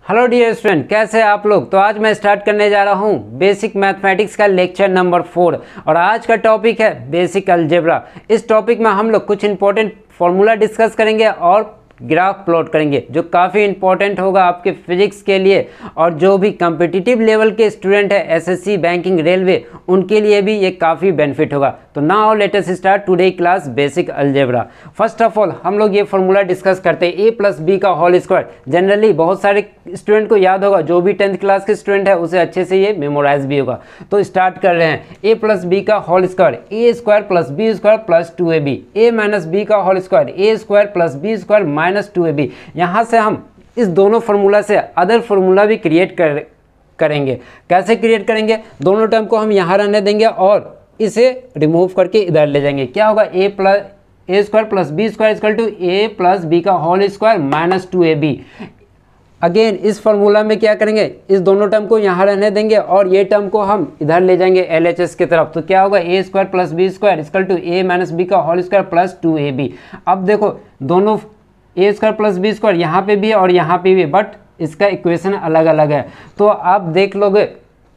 Hello dear student, कैसे हैं आप लोग। तो आज मैं स्टार्ट करने जा रहा हूं बेसिक मैथमेटिक्स का लेक्चर नंबर 4 और आज का टॉपिक है बेसिक अलजेब्रा। इस टॉपिक में हम लोग कुछ इंपॉर्टेंट फॉर्मूला डिस्कस करेंगे और ग्राफ प्लॉट करेंगे जो काफ़ी इंपॉर्टेंट होगा आपके फिजिक्स के लिए और जो भी कॉम्पिटिटिव लेवल के स्टूडेंट है एसएससी, बैंकिंग, रेलवे, उनके लिए भी ये काफ़ी बेनिफिट होगा। तो now let us start today class basic algebra. First of all हम लोग ये फॉर्मूला डिस्कस करते हैं ए प्लस बी का होल स्क्वायर। जनरली बहुत सारे स्टूडेंट को याद होगा, जो भी 10th क्लास के स्टूडेंट है उसे अच्छे से ये मेमोराइज भी होगा। तो स्टार्ट कर रहे हैं। ए प्लस बी का whole square, a square plus b square plus 2ab। A minus B का whole square, a square plus b square minus 2ab। यहाँ से हम इस दोनों फार्मूला से अदर फार्मूला भी क्रिएट करेंगे। कैसे क्रिएट करेंगे? दोनों टर्म को हम यहाँ रहने देंगे और इसे रिमूव करके इधर ले जाएंगे। क्या होगा? A square plus b square equal to A plus B का whole square minus 2ab। Again इस फार्मूला में क्या करेंगे? इस दोनों टर्म को यहाँ रहने देंगे और ये टर्म को हम इधर ले जाएंगे LHS की तरफ। तो क्या होगा? A square plus b square equal to A minus B का होल स्क्वायर प्लस 2ab। अब देखो दोनों a square plus b square यहाँ पे भी है और यहाँ पे भी, बट इसका इक्वेशन अलग अलग है। तो आप देख लोगे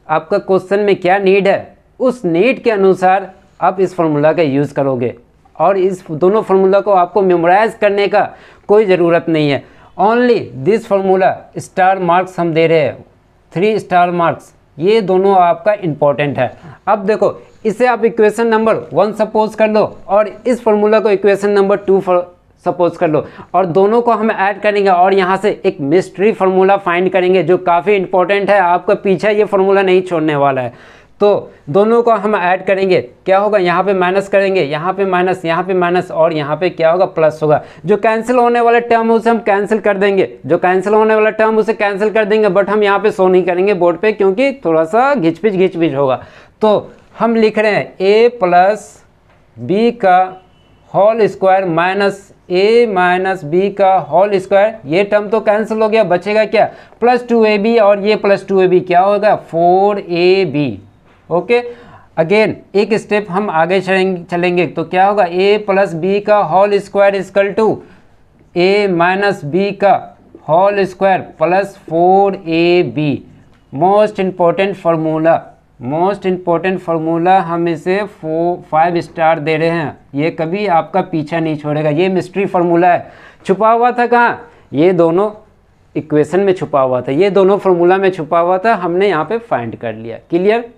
आपका क्वेश्चन में क्या नीड है, उस नीड के अनुसार आप इस फार्मूला का यूज़ करोगे और इस दोनों फार्मूला को आपको मेमोराइज करने का कोई ज़रूरत नहीं है। Only this formula star marks हम दे रहे हैं, 3 स्टार मार्क्स, ये दोनों आपका इम्पोर्टेंट है। अब देखो इसे आप इक्वेशन नंबर 1 सपोज कर लो और इस फार्मूला को इक्वेशन नंबर 2 सपोज कर लो और दोनों को हम ऐड करेंगे और यहाँ से एक मिस्ट्री फार्मूला फाइंड करेंगे जो काफ़ी इंपॉर्टेंट है। आपका पीछे ये फार्मूला नहीं छोड़ने वाला है। तो दोनों को हम ऐड करेंगे। क्या होगा? यहाँ पे माइनस करेंगे, यहाँ पे माइनस, यहाँ पे माइनस और यहाँ पे क्या होगा? प्लस होगा। जो कैंसिल होने वाला टर्म उसे हम कैंसिल कर देंगे, जो कैंसिल होने वाला टर्म उसे कैंसिल कर देंगे, बट हम यहाँ पे शो नहीं करेंगे बोर्ड पे क्योंकि थोड़ा सा घिचपिच होगा। तो हम लिख रहे हैं ए प्लस बी का होल स्क्वायर माइनस ए माइनस बी का होल स्क्वायर। ये टर्म तो कैंसिल हो गया, बचेगा क्या? प्लस 2ab और ये प्लस 2ab क्या होगा? 4ab। ओके, अगेन एक स्टेप हम आगे चलेंगे तो क्या होगा? ए प्लस बी का whole square equal to A minus B का whole square plus 4ab। Most important formula हम इसे 5 स्टार दे रहे हैं। ये कभी आपका पीछा नहीं छोड़ेगा। ये मिस्ट्री फार्मूला है, छुपा हुआ था कहाँ? ये दोनों इक्वेशन में छुपा हुआ था, ये दोनों फार्मूला में छुपा हुआ था, हमने यहाँ पे फाइंड कर लिया। क्लियर?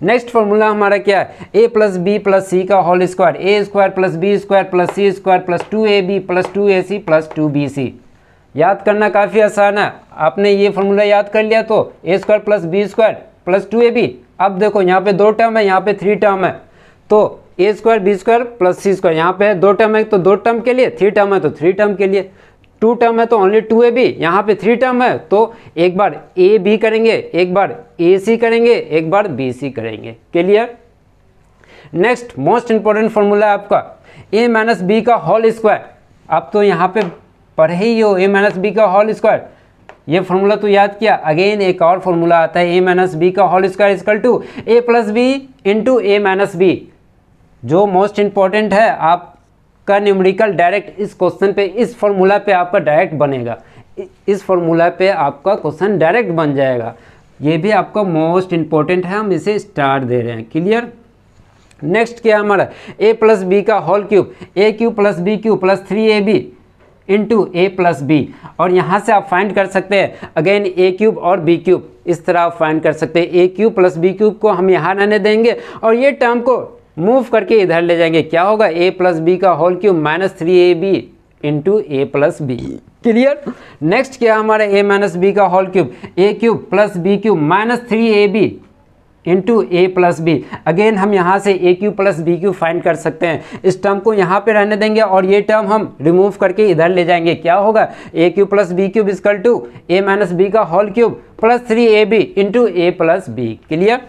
नेक्स्ट फार्मूला हमारा क्या है? A plus b plus c का whole square, a square plus b square plus c square plus 2ab plus 2ac plus 2bc। याद करना काफ़ी आसान है। आपने ये फार्मूला याद कर लिया तो a square plus b square plus 2ab। अब देखो यहाँ पे 2 टर्म है, यहाँ पे 3 टर्म है, तो a square B square plus c square. यहाँ पे 2 टर्म है तो 2 टर्म के लिए, 3 टर्म है तो 3 टर्म के लिए, 2 टर्म है तो ओनली 2ab। यहाँ पे 3 टर्म है तो एक बार ए बी करेंगे, एक बार ए सी करेंगे, एक बार बी सी करेंगे। Clear? Next most important formula है आपका ए माइनस बी का होल स्क्वायर। आप तो यहाँ पे पढ़े ही हो ए माइनस बी का होल स्क्वायर, ये फार्मूला तो याद किया। अगेन एक और फार्मूला आता है ए माइनस बी का whole square equal to A plus B into A minus B, जो मोस्ट इंपॉर्टेंट है। आपका न्यूमेरिकल डायरेक्ट इस क्वेश्चन पे, इस फार्मूला पे आपका डायरेक्ट बनेगा, इस फार्मूला पे आपका क्वेश्चन डायरेक्ट बन जाएगा। ये भी आपका मोस्ट इंपॉर्टेंट है, हम इसे स्टार दे रहे हैं। क्लियर? नेक्स्ट क्या हमारा? ए प्लस बी का whole cube, a cube plus b cube plus 3ab into a plus b. और यहाँ से आप फाइंड कर सकते हैं अगेन ए क्यूब और बी क्यूब, इस तरह आप फाइंड कर सकते हैं। A cube plus b cube को हम यहाँ रहने देंगे और ये टर्म को मूव करके इधर ले जाएंगे। क्या होगा? ए प्लस बी का whole cube minus 3ab into a plus b. Clear? Next क्या हमारा? ए माइनस बी का whole cube, a cube plus b cube minus 3ab into a plus b. Again हम यहाँ से a cube plus b cube find कर सकते हैं। इस टर्म को यहाँ पे रहने देंगे और ये टर्म हम रिमूव करके इधर ले जाएंगे। क्या होगा? A cube plus b cube equal to A minus B का whole cube plus 3ab into a plus b. Clear?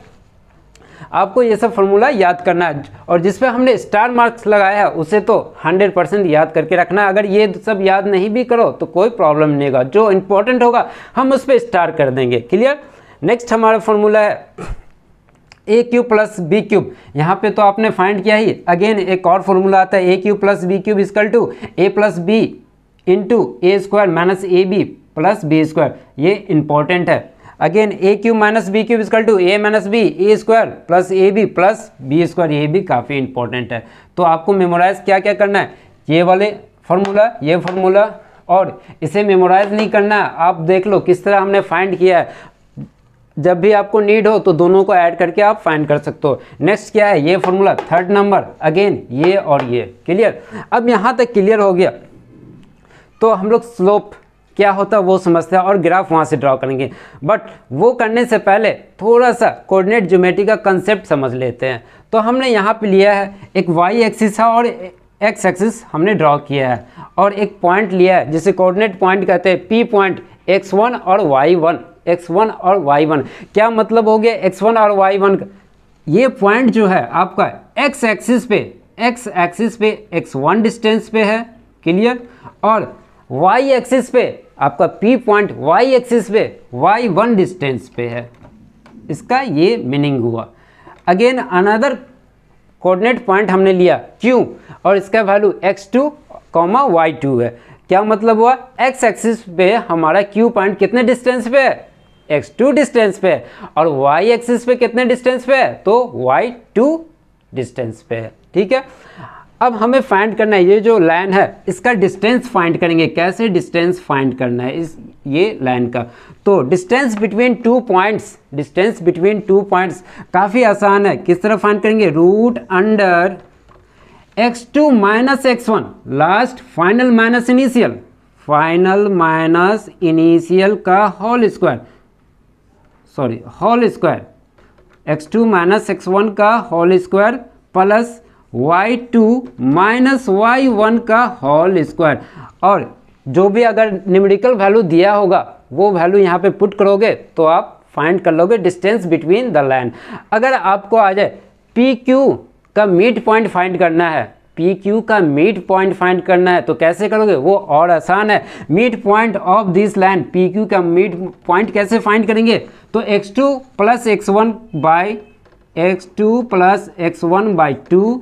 आपको ये सब फार्मूला याद करना है और जिस पे हमने स्टार मार्क्स लगाया है उसे तो 100% याद करके रखना है। अगर ये सब याद नहीं भी करो तो कोई प्रॉब्लम नहीं होगा, जो इंपॉर्टेंट होगा हम उस पर स्टार कर देंगे। क्लियर? नेक्स्ट हमारा फार्मूला है a cube plus b cube. यहाँ पे तो आपने फाइंड किया ही। अगेन एक और फॉर्मूला आता है a cube plus b cube equal to A plus B into a square minus a b plus b square, ये इंपॉर्टेंट है। Again a cube minus b cube equal to A minus b a square plus a b plus b square, ये भी काफ़ी important है। तो आपको memorise क्या क्या करना है, ये वाले फार्मूला, ये फार्मूला, और इसे मेमोराइज नहीं करना है। आप देख लो किस तरह हमने फाइंड किया है, जब भी आपको नीड हो तो दोनों को ऐड करके आप फाइंड कर सकते हो। नेक्स्ट क्या है, ये फार्मूला, थर्ड नंबर, अगेन ये और ये, क्लियर। अब यहाँ तक क्लियर हो गया तो हम लोग स्लोप क्या होता है वो समझते हैं और ग्राफ वहाँ से ड्रॉ करेंगे। बट वो करने से पहले थोड़ा सा कोऑर्डिनेट ज्योमेट्री का कंसेप्ट समझ लेते हैं। तो हमने यहाँ पे लिया है एक वाई एक्सिस है और एक्स एक्सिस हमने ड्रॉ किया है, और एक पॉइंट लिया है जिसे कोऑर्डिनेट पॉइंट कहते हैं, पी पॉइंट, x1 और y1, x1 और y1। क्या मतलब हो गया x1 और y1 का, ये पॉइंट जो है आपका x एक्सिस पे x1 डिस्टेंस पे है, क्लियर, और y एक्सिस पे आपका p पॉइंट y एक्सिस पे y1 डिस्टेंस पे है। इसका ये मीनिंग हुआ। अगेन अनदर कोऑर्डिनेट पॉइंट हमने लिया q, और इसका वैल्यू x2, y2 है। क्या मतलब हुआ, x एक्सिस पे हमारा q पॉइंट कितने डिस्टेंस पे है, x2 डिस्टेंस पे है, और y एक्सिस पे कितने डिस्टेंस पे है, तो y2 डिस्टेंस पे है, ठीक है। अब हमें फाइंड करना है, ये जो लाइन है इसका डिस्टेंस फाइंड करेंगे। कैसे डिस्टेंस फाइंड करना है इस ये लाइन का, तो डिस्टेंस बिटवीन टू पॉइंट्स काफ़ी आसान है। किस तरह फाइंड करेंगे, root under x2 minus x1, last final minus initial का whole square, x2 minus x1 का whole square plus y2 minus y1 का होल स्क्वायर। और जो भी अगर न्यूमेरिकल वैल्यू दिया होगा वो वैल्यू यहाँ पे पुट करोगे तो आप फाइंड कर लोगे डिस्टेंस बिटवीन द लाइन। अगर आपको आ जाए पी क्यू का मिड पॉइंट फाइंड करना है, पी क्यू का मिड पॉइंट फाइंड करना है तो कैसे करोगे, वो और आसान है। Mid point of this line, P Q का मिड पॉइंट कैसे फाइंड करेंगे, तो x2 plus x1 by 2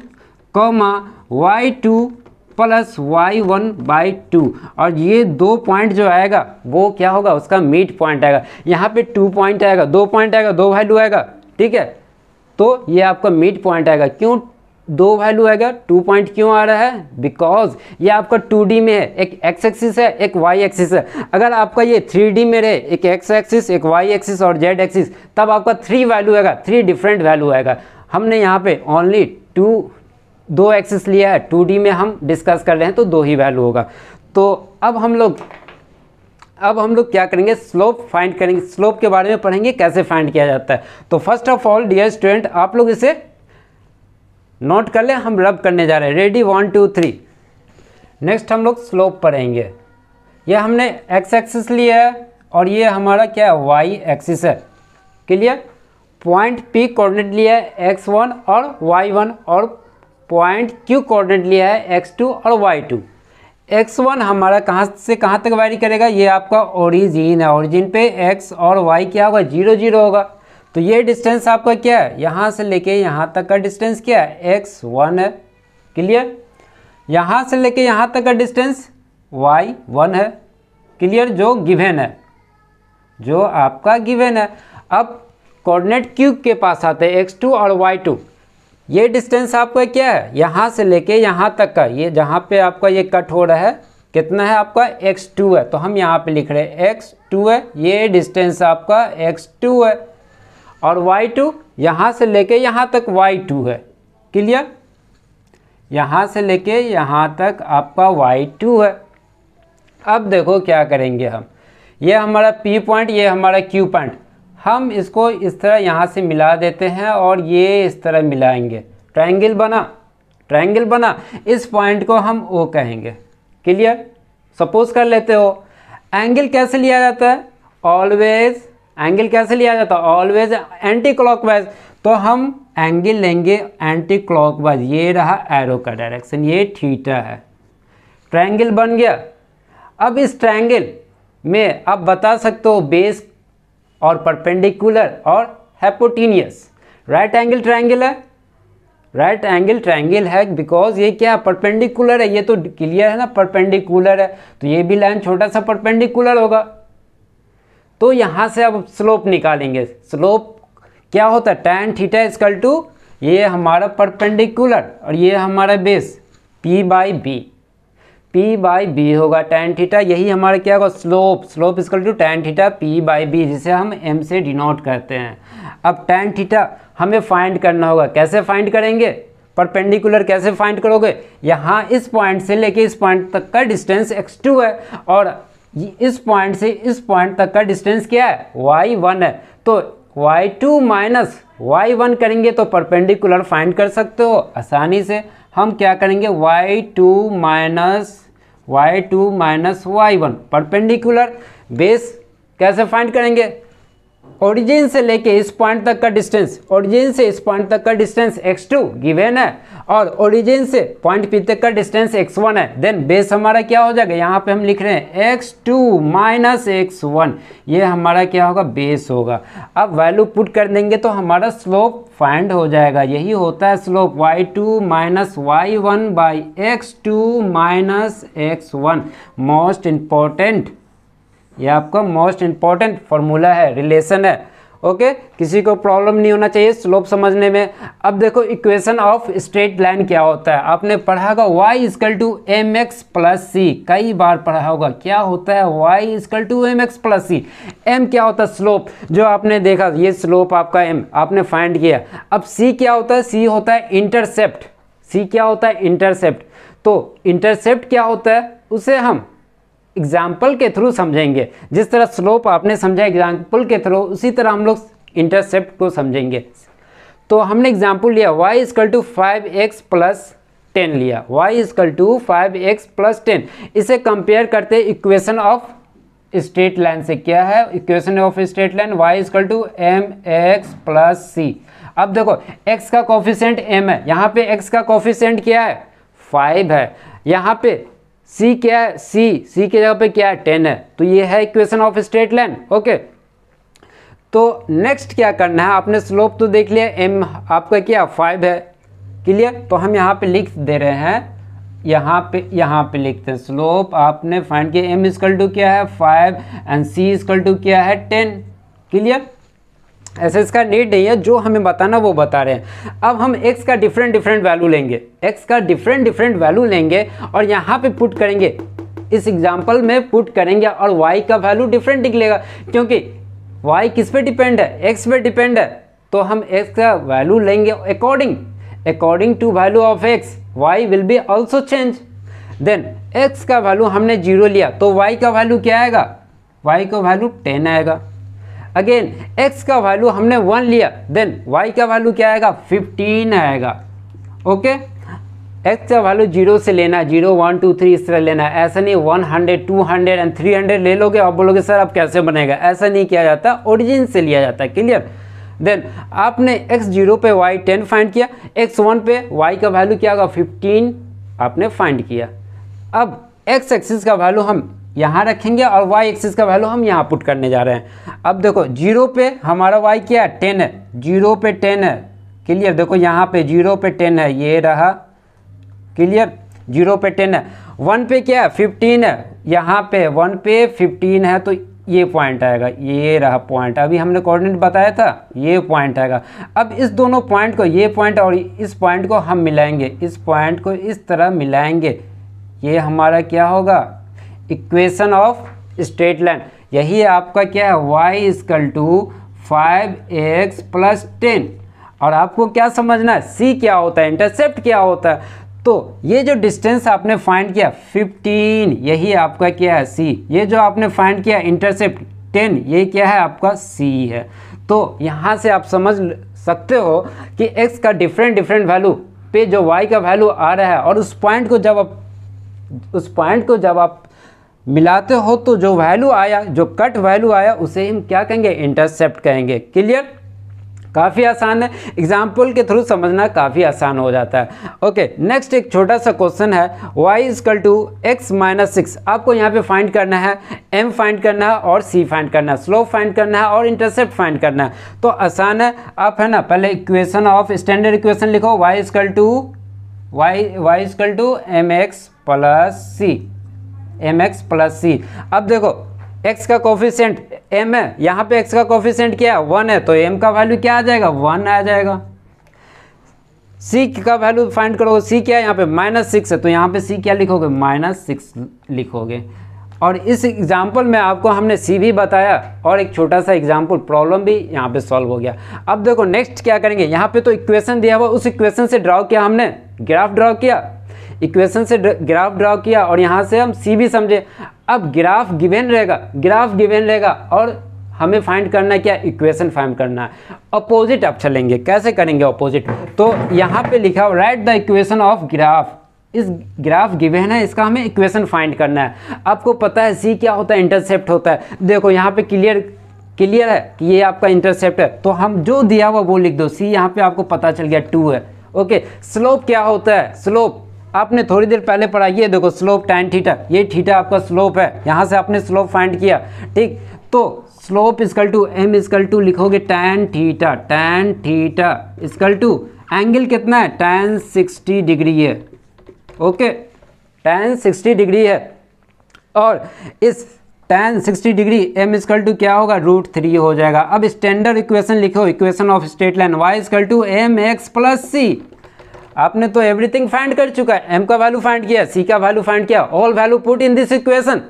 comma y2 plus y1/2, और ये दो पॉइंट जो आएगा वो क्या होगा, उसका मिड पॉइंट आएगा। यहाँ पे 2 पॉइंट आएगा, 2 पॉइंट आएगा, 2 वैल्यू आएगा, ठीक है। तो ये आपका मिड पॉइंट आएगा। क्यों 2 वैल्यू आएगा, 2 पॉइंट क्यों आ रहा है, बिकॉज ये आपका 2D में है, एक x एक्सिस है एक y एक्सिस है। अगर आपका ये 3D में रहे, एक x एक्सिस एक y एक्सिस और z एक्सिस, तब आपका 3 वैल्यू आएगा, 3 डिफरेंट वैल्यू आएगा। हमने यहाँ पे ओनली 2 एक्सिस लिया है, 2D में हम डिस्कस कर रहे हैं तो 2 ही वैल्यू होगा। तो अब हम लोग क्या करेंगे, स्लोप फाइंड करेंगे। स्लोप के बारे में पढ़ेंगे कैसे फाइंड किया जाता है। तो first of all dear student, आप लोग इसे नोट कर ले, हम रब करने जा रहे हैं। रेडी, 1 2 3। नेक्स्ट हम लोग स्लोप पढ़ेंगे। ये हमने x एक्सिस लिया है और ये हमारा क्या है, y एक्सिस है, क्लियर। पॉइंट P कोऑर्डिनेट लिया है x1 और y1, और पॉइंट Q कोऑर्डिनेट लिया है x2 और y2। x1 हमारा कहाँ से कहाँ तक वारी करेगा, ये आपका ओरिजिन है, ओरिजिन पे x और y क्या होगा, 0 0 होगा। तो ये डिस्टेंस आपका क्या है, यहाँ से लेके यहाँ तक का डिस्टेंस क्या है, x1 है, क्लियर। यहाँ से लेके यहाँ तक का डिस्टेंस y1 है, क्लियर, जो गिवन है, जो आपका गिवन है। अब कोऑर्डिनेट Q के पास आते हैं, x2 और y2। ये डिस्टेंस आपका क्या है, यहाँ से लेके यहाँ तक का, ये जहाँ पे आपका ये कट हो रहा है कितना है आपका, x2 है। तो हम यहाँ पे लिख रहे हैं x2 है, ये डिस्टेंस आपका x2 है, और y2 यहाँ से लेके यहाँ तक y2 है, क्लियर। यहाँ से लेके यहाँ तक आपका y2 है। अब देखो क्या करेंगे हम, ये हमारा P पॉइंट, ये हमारा Q पॉइंट, हम इसको इस तरह यहाँ से मिला देते हैं और ये इस तरह मिलाएंगे, ट्रायंगल बना। इस पॉइंट को हम O कहेंगे, क्लियर। सपोज कर लेते हो एंगल कैसे लिया जाता है, ऑलवेज एंटी क्लॉकवाइज। तो हम एंगल लेंगे एंटी क्लॉकवाइज, ये रहा एरो का डायरेक्शन, ये थीटा है। ट्रायंगल बन गया। अब इस ट्रायंगल में आप बता सकते हो बेस और परपेंडिकुलर और हाइपोटेन्यूस। राइट एंगल ट्रायंगल है, बिकॉज ये क्या परपेंडिकुलर है, ये तो क्लियर है ना, परपेंडिकुलर है, तो ये भी लाइन छोटा सा परपेंडिकुलर होगा, तो यहाँ से अब स्लोप निकालेंगे। स्लोप क्या होता है, tan थीटा इक्वल टू ये हमारा परपेंडिकुलर और ये हमारा बेस p बाई बी होगा tan थीटा। यही हमारा क्या होगा, slope equal to tan theta p by B, जिसे हम m से डिनोट करते हैं। अब tan थीटा हमें फाइंड करना होगा। कैसे फाइंड करेंगे, परपेंडिकुलर कैसे फाइंड करोगे, यहाँ इस पॉइंट से लेके इस पॉइंट तक का डिस्टेंस x2 है और इस पॉइंट से इस पॉइंट तक का डिस्टेंस क्या है, y1 है। तो y2 माइनस y1 करेंगे तो परपेंडिकुलर फाइंड कर सकते हो आसानी से। हम क्या करेंगे, y2 minus y1 perpendicular. Base कैसे फाइंड करेंगे, ओरिजिन से लेके इस पॉइंट तक का डिस्टेंस, ओरिजिन से इस पॉइंट तक का डिस्टेंस x2 गिवन है और ओरिजिन से पॉइंट p तक का डिस्टेंस x1 है। देन बेस हमारा क्या हो जाएगा, यहाँ पे हम लिख रहे हैं x2 माइनस x1, ये हमारा क्या होगा, बेस होगा। अब वैल्यू पुट कर देंगे तो हमारा स्लोप फाइंड हो जाएगा। यही होता है slope, y2 minus y1 by x2 minus x1। Most important, ये आपका मोस्ट इम्पॉर्टेंट फॉर्मूला है, रिलेशन है। ओके, किसी को प्रॉब्लम नहीं होना चाहिए स्लोप समझने में। अब देखो इक्वेशन ऑफ स्ट्रेट लाइन क्या होता है, आपने पढ़ा होगा y equal to m x plus c, कई बार पढ़ा होगा। क्या होता है y equal to m x plus c. M क्या होता है, स्लोप, जो आपने देखा ये स्लोप आपका एम आपने फाइंड किया। अब सी क्या होता है, सी होता है इंटरसेप्ट। सी क्या होता है, इंटरसेप्ट। तो इंटरसेप्ट क्या होता है, उसे हम एग्जाम्पल के थ्रू समझेंगे। जिस तरह स्लोप आपने समझा एग्जाम्पल के थ्रू, उसी तरह हम लोग इंटरसेप्ट को समझेंगे। तो हमने एग्जाम्पल लिया y equal to 5x plus 10 लिया, y equal to 5x plus 10। इसे कंपेयर करते इक्वेशन ऑफ स्ट्रेट लाइन से। क्या है equation of straight line, y equal to mx plus c। अब देखो x का कोफिशिएंट m है, यहाँ पे x का कोफिशिएंट क्या है, 5 है। यहाँ पे c क्या है, c के जगह पे क्या है, 10 है। तो ये है equation of straight line. Okay, तो नेक्स्ट क्या करना है, आपने स्लोप तो देख लिया, m आपका क्या 5 है, क्लियर। तो हम यहाँ पे लिख दे रहे हैं, यहाँ पे लिखते हैं स्लोप आपने फाइंड किया, m इक्वल टू क्या है 5 एंड c इक्वल टू क्या है 10, क्लियर। ऐसे इसका नीड नहीं है, जो हमें बताना वो बता रहे हैं। अब हम x का डिफरेंट वैल्यू लेंगे, x का डिफरेंट वैल्यू लेंगे और यहाँ पे पुट करेंगे, इस एग्जांपल में पुट करेंगे और y का वैल्यू डिफरेंट निकलेगा, क्योंकि y किस पे डिपेंड है, x पे डिपेंड है। तो हम x का वैल्यू लेंगे according to value of x, y will be also change. Then x का वैल्यू हमने 0 लिया तो y का वैल्यू क्या आएगा, y का वैल्यू 10 आएगा। अगेन x का वैल्यू हमने 1 लिया, देन y का वैल्यू क्या आएगा, 15 आएगा। ओके, x का वैल्यू 0 से लेना, 0 1 2 3 इस तरह लेना, ऐसा नहीं 100 200 एंड 300 ले लोगे और बोलोगे सर अब कैसे बनेगा, ऐसा नहीं किया जाता, ओरिजिन से लिया जाता है, क्लियर। देन आपने x0 पे y 10 फाइंड किया, x1 पे y का वैल्यू क्या होगा 15 आपने फाइंड किया। अब x एक्सिस का वैल्यू हम यहाँ रखेंगे और y एक्सिस का वैल्यू हम यहाँ पुट करने जा रहे हैं। अब देखो 0 पे हमारा y क्या है, 10 है, 0 पे 10 है, क्लियर। देखो यहाँ पे 0 पे 10 है, ये रहा, क्लियर, 0 पे 10 है। 1 पे क्या है 15 है, यहाँ पे 1 पे 15 है, तो ये पॉइंट आएगा, ये रहा पॉइंट, अभी हमने कोऑर्डिनेट बताया था, ये पॉइंट आएगा। अब इस दोनों पॉइंट को, ये पॉइंट और इस पॉइंट को हम मिलाएंगे, इस पॉइंट को इस तरह मिलाएंगे, ये हमारा क्या होगा, इक्वेशन ऑफ स्ट्रेट लाइन। यही आपका क्या है, y equal to 5x plus 10। और आपको क्या समझना है, c क्या होता है, इंटरसेप्ट क्या होता है। तो ये जो डिस्टेंस आपने फाइंड किया 15, यही आपका क्या है c। ये जो आपने फाइंड किया इंटरसेप्ट 10, ये क्या है आपका c है। तो यहाँ से आप समझ सकते हो कि x का डिफरेंट वैल्यू पे जो y का वैल्यू आ रहा है, और उस पॉइंट को जब आप मिलाते हो तो जो वैल्यू आया, जो कट वैल्यू आया, उसे हम क्या कहेंगे, इंटरसेप्ट कहेंगे, क्लियर। काफ़ी आसान है, एग्जाम्पल के थ्रू समझना काफ़ी आसान हो जाता है। ओके, नेक्स्ट एक छोटा सा क्वेश्चन है, y equal to x minus 6। आपको यहाँ पे फाइंड करना है, m फाइंड करना है और c फाइंड करना है, स्लोप फाइंड करना है और इंटरसेप्ट फाइंड करना है। तो आसान है, आप है ना पहले इक्वेशन ऑफ स्टैंडर्ड इक्वेशन लिखो, y equal to mx plus c, अब देखो x का कोफिशिएंट m है, यहाँ पे x का कोफिशिएंट क्या है 1 है, तो m का वैल्यू क्या आ जाएगा 1 आ जाएगा। c का वैल्यू फाइंड करोगे, c क्या है यहाँ पे -6 है, तो यहाँ पे c क्या लिखोगे -6 लिखोगे। और इस एग्जाम्पल में आपको हमने c भी बताया और एक छोटा सा एग्जाम्पल प्रॉब्लम भी यहाँ पे सॉल्व हो गया। अब देखो नेक्स्ट क्या करेंगे, यहाँ पे तो इक्वेशन दिया हुआ, उस इक्वेशन से ड्रॉ किया हमने, ग्राफ ड्रॉ किया, इक्वेशन से ग्राफ ड्रॉ किया और यहाँ से हम c भी समझे। अब ग्राफ गिवन रहेगा और हमें फाइंड करना है क्या, इक्वेशन फाइंड करना है। अपोजिट आप चलेंगे, कैसे करेंगे अपोजिट, तो यहाँ पे लिखा हो right the equation of graph, इस ग्राफ गिवन है, इसका हमें इक्वेशन फाइंड करना है। आपको पता है सी क्या होता है, इंटरसेप्ट होता है। देखो यहाँ पे क्लियर है कि ये आपका इंटरसेप्ट है, तो हम जो दिया हुआ वो लिख दो, सी यहाँ पे आपको पता चल गया 2 है। ओके, स्लोप क्या होता है, स्लोप आपने थोड़ी देर पहले पढ़ा, ये देखो स्लोप tan थीटा, ये थीटा आपका स्लोप है, यहाँ से आपने स्लोप फाइंड किया, ठीक। तो slope equal to m equal to लिखोगे tan theta equal to angle कितना है tan 60 डिग्री है। ओके, tan 60 डिग्री है और इस tan 60 degree m equal to क्या होगा √3 हो जाएगा। अब स्टैंडर्ड इक्वेशन लिखो, equation of straight line y equal to mx plus c। आपने तो एवरीथिंग फाइंड कर चुका है, m का वैल्यू फाइंड किया, c का वैल्यू फाइंड किया, all value put in this equation,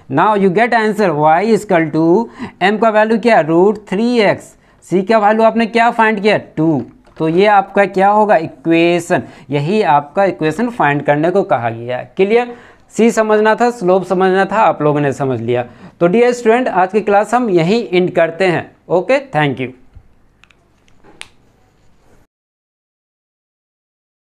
now you get answer y equal to m का वैल्यू क्या √3x, c का वैल्यू आपने क्या फाइंड किया 2। तो ये आपका क्या होगा इक्वेशन, यही आपका इक्वेशन फाइंड करने को कहा गया है। क्लियर, सी समझना था, स्लोप समझना था, आप लोगों ने समझ लिया। तो डियर स्टूडेंट, आज की क्लास हम यहीं एंड करते हैं। Okay, thank you.